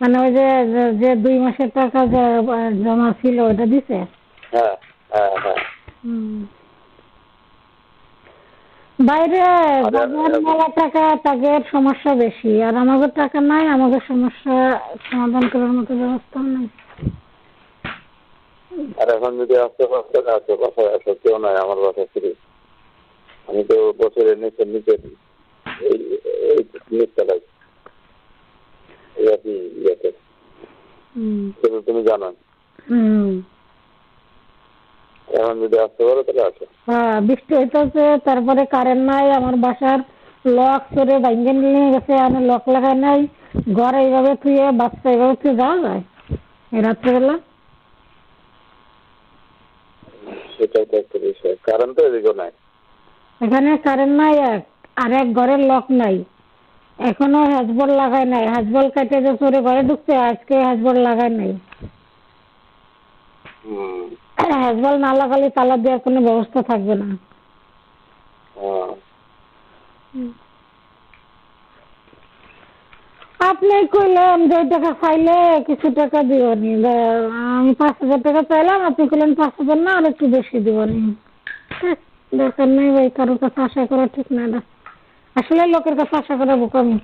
মানে ওই যে যে 2 মাসের টাকা জমা ছিল ওটা দিছে? হ্যাঁ হ্যাঁ হ্যাঁ। বাইরে বাজার মেলা টাকা, তাদের সমস্যা বেশি, আর আমাদের টাকা নাই, আমাদের সমস্যা সমাধান করার মতো ব্যবস্থা নাই। আর এখন যদি আশেপাশে আসো, কেউ নাই আমার বাসা ফিরে। আমি তো বছরের নিচে নিচতলায় এই আর কি ইয়েতে, তুমি জানো। এখন যদি আসতে পারো তাহলে আসো। হ্যাঁ, বৃষ্টি হইতেছে, তারপরে কারেন্ট নাই, আমার বাসার লক করে ভাঙ্গে নিয়ে গেছে, আমি লক লাগাই নাই, ঘর এইভাবে থুয়ে বাচ্চা এইভাবে থুয়ে যাওয়া যায় এই রাত্রেবেলা? সেটাই তো একটা বিষয়, কারণ তো এদিকে নাই। এখানে কারেন্ট নাই, আর এক ঘরের লক নাই, এখনো হ্যাজবল লাগাই নাই, হ্যাজবল কাটে যে চোরে ঘরে ঢুকছে, আজকে হ্যাজবল লাগাই নাই। হ্যাজবল না লাগালে তালা দেওয়ার কোনো ব্যবস্থা থাকবে না। আপনি কইলেন যে টাকা চাইলে কিছু টাকা দিবনি, আমি 5,000 টাকা চাইলাম, আপনি কইলেন 5,000 না, আর একটু বেশি দিবনি। দরকার নেই ভাই, কারোর কাছে আশা করা ঠিক না। আসলে লোকের কাছে আশা করা বোকামি।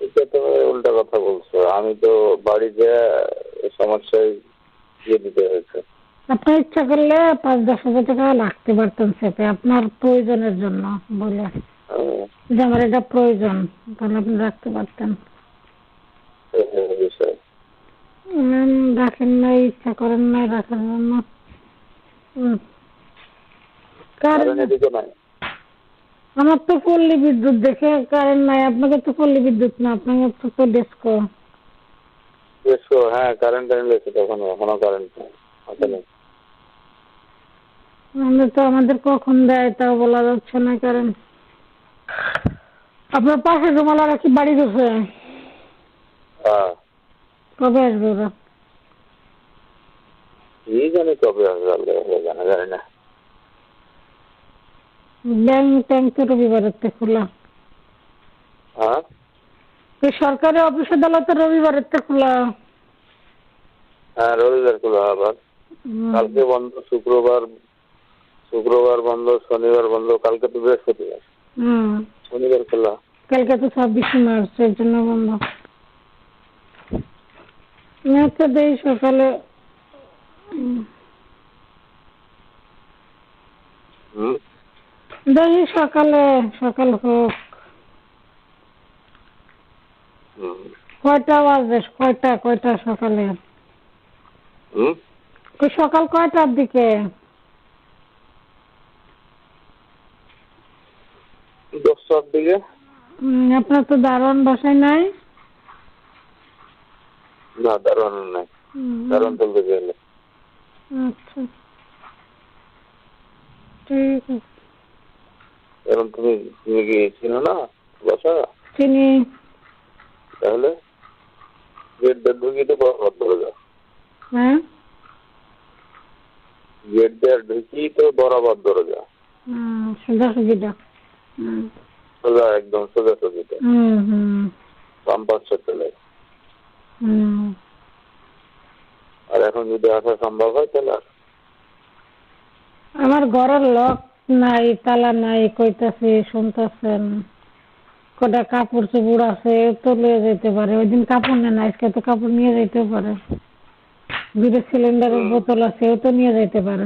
এটা তো উল্টা কথা বলছো, আমি তো বাড়িতে সমস্যায় দিয়ে দিতে হয়েছে। আপনার ইচ্ছা করলে 5-10 হাজার টাকা রাখতে পারতেন সেটা আপনার প্রয়োজনের জন্য বলে, যে আমার এটা প্রয়োজন, তাহলে আপনি রাখতে পারতেন। রাখেন নাই, ইচ্ছা করেন নাই রাখার জন্য। আমার তো পল্লী বিদ্যুৎ দেখে কারেন্ট নাই, আপনাকে তো পল্লী বিদ্যুৎ না, আপনাকে তো ডেস্কো। হ্যাঁ, কারেন্ট এখনো কারেন্ট নেই। আমাদের কখন দেয় তাও বলা যাচ্ছে না। কারণ আপনার পাশে জমালারা কি বাড়ি গেছে? কবে আসবে ওরা? জানি কবে আসবে, জানি না। ব্যাংক ট্যাঙ্ক তো রবিবারের খোলা। সরকারি অফিস আদালত রবিবারের খোলা। হ্যাঁ, রবিবার খোলা। আবার কালকে বন্ধ, শুক্রবার বন্ধ, শনিবার বন্ধ, কালকে তো বৃহস্পতিবার, শনিবার খোলা। কালকে তো 26 মার্চ, এর জন্য বন্ধ। তো দেই সকালে, দেখি সকাল হোক। কয়টা বাজে? কয়টা সকালে? সকাল কয়টার দিকে? 10টার দিকে। আপনার তো দারোয়ান বাসায় নাই? না, দারোয়ান নাই, দারোয়ান চলতে গেলে। আচ্ছা, ঠিক আছে। এখন তুমি কি চিনো না বাসা? চিনি। তাহলে গেট দিয়ে ঢুকি তো বরাবর দরজা। হ্যাঁ, গেট দিয়ে ঢুকি তো বরাবর দরজা, সোজাসুজিটা। সোজা, একদম সোজাসুজিটা। বাম পাশে চলে। আর এখন যদি আসা সম্ভব হয় তাহলে আমার ঘরের লক নাই, তালা নাই, কইতাছে শুনতেছেন। কটা কাপড় চোপড় আছে, তো নিয়ে যেতে পারে। ওই দিন কাপড় নেন, আজকে তো কাপড় নিয়ে যেতে পারে। 2 সিলিন্ডারের বোতল আছে, ও তো নিয়ে যেতে পারে।